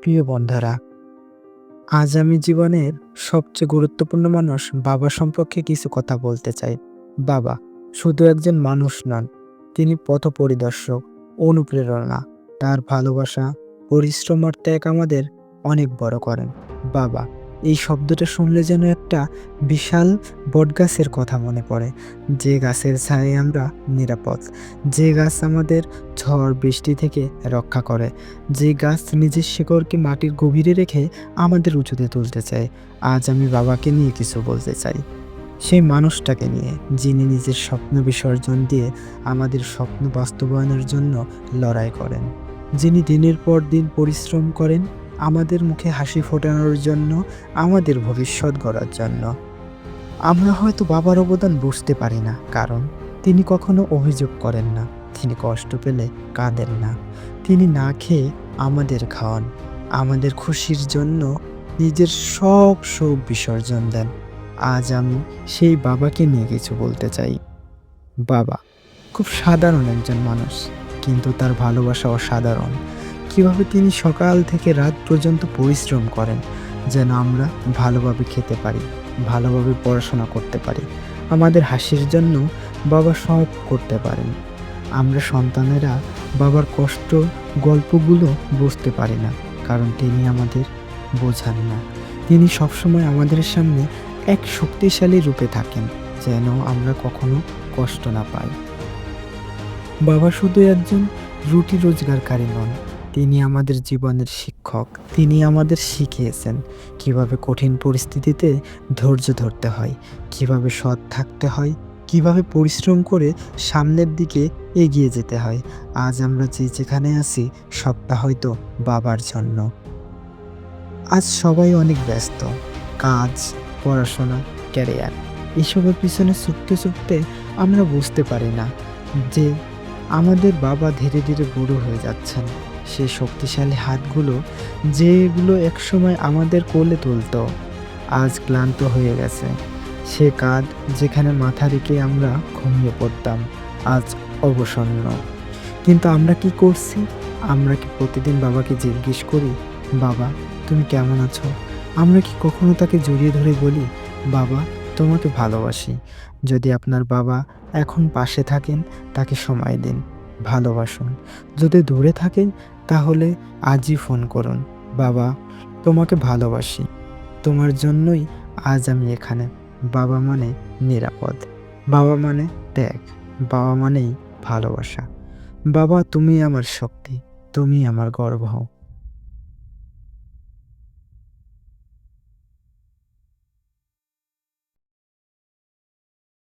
প্রিয় বন্ধুরা, আজ আমি জীবনের সবচেয়ে গুরুত্বপূর্ণ মানুষ বাবা সম্পর্কে কিছু কথা বলতে চাই। বাবা শুধু একজন মানুষ নন, তিনি পথপরিদর্শক, অনুপ্রেরণা। তার ভালোবাসা, পরিশ্রম আর ত্যাগ আমাদের অনেক বড় করেন। বাবা, এই শব্দটা শুনলে যেন একটা বিশাল বটগাছের কথা মনে পড়ে, যে গাছের ছায়ায় আমরা নিরাপদ, যে গাছ আমাদের ঝড় বৃষ্টি থেকে রক্ষা করে, যে গাছ নিজের শিকড়কে মাটির গভীরে রেখে আমাদের উঁচুতে তুলতে চায়। আজ আমি বাবাকে নিয়ে কিছু বলতে চাই, সেই মানুষটাকে নিয়ে যিনি নিজের স্বপ্ন বিসর্জন দিয়ে আমাদের স্বপ্ন বাস্তবায়নের জন্য লড়াই করেন, যিনি দিনের পর দিন পরিশ্রম করেন আমাদের মুখে হাসি ফোটানোর জন্য, আমাদের ভবিষ্যৎ গড়ার জন্য। আমরা হয়তো বাবার অবদান বুঝতে পারি না, কারণ তিনি কখনো অভিযোগ করেন না, তিনি কষ্ট পেলে কাঁদেন না, তিনি না খেয়ে আমাদের খাওয়ান, আমাদের খুশির জন্য নিজের সব শোক বিসর্জন দেন। আজ আমি সেই বাবাকে নিয়ে কিছু বলতে চাই। বাবা খুব সাধারণ একজন মানুষ, কিন্তু তার ভালোবাসা অসাধারণ। কিভাবে তিনি সকাল থেকে রাত পর্যন্ত পরিশ্রম করেন যেন আমরা ভালোভাবে খেতে পারি, ভালোভাবে পড়াশোনা করতে পারি। আমাদের হাসির জন্য বাবা সব করতে পারেন। আমরা সন্তানেরা বাবার কষ্ট গল্পগুলো বুঝতে পারি না, কারণ তিনি আমাদের বোঝান না। তিনি সবসময় আমাদের সামনে এক শক্তিশালী রূপে থাকেন, যেন আমরা কখনো কষ্ট না পাই। বাবা শুধু একজন রুটি রোজগারকারী নন, তিনি আমাদের জীবনের শিক্ষক। তিনি আমাদের শিখিয়েছেন কিভাবে কঠিন পরিস্থিতিতে ধৈর্য ধরতে হয়, কিভাবে সৎ থাকতে হয়, কিভাবে পরিশ্রম করে সামনের দিকে এগিয়ে যেতে হয়। আজ আমরা যেখানে আছি সবটা হয়তো বাবার জন্য। আজ সবাই অনেক ব্যস্ত, কাজ, পড়াশোনা, ক্যারিয়ার, এসবের পিছনে ছুটতে ছুটতে আমরা বুঝতে পারি না যে আমাদের বাবা ধীরে ধীরে বুড়ো হয়ে যাচ্ছেন। সেই শক্তিশালী হাতগুলো যেগুলো একসময় আমাদের কোলে তুলতো, আজ ক্লান্ত হয়ে গেছে। সে কাঁধ যেখানে মাথা রেখে আমরা ঘুমিয়ে পড়তাম, আজ অবসন্ন। কিন্তু আমরা কি করছি? আমরা কি প্রতিদিন বাবাকে জিজ্ঞেস করি, বাবা তুমি কেমন আছো? আমরা কি কখনো তাকে জড়িয়ে ধরে বলি, বাবা তোমাকে ভালোবাসি? যদি আপনার বাবা এখন পাশে থাকেন, তাকে সময় দিন, ভালোবাসুন। যদি দূরে থাকেন, তাহলে আজই ফোন করুন, বাবা তোমাকে ভালোবাসি, তোমার জন্যই আজ আমি এখানে। বাবা মানে নিরাপদ, বাবা মানে ত্যাগ, বাবা মানেই ভালোবাসা। বাবা তুমি আমার শক্তি, তুমি আমার গর্ব।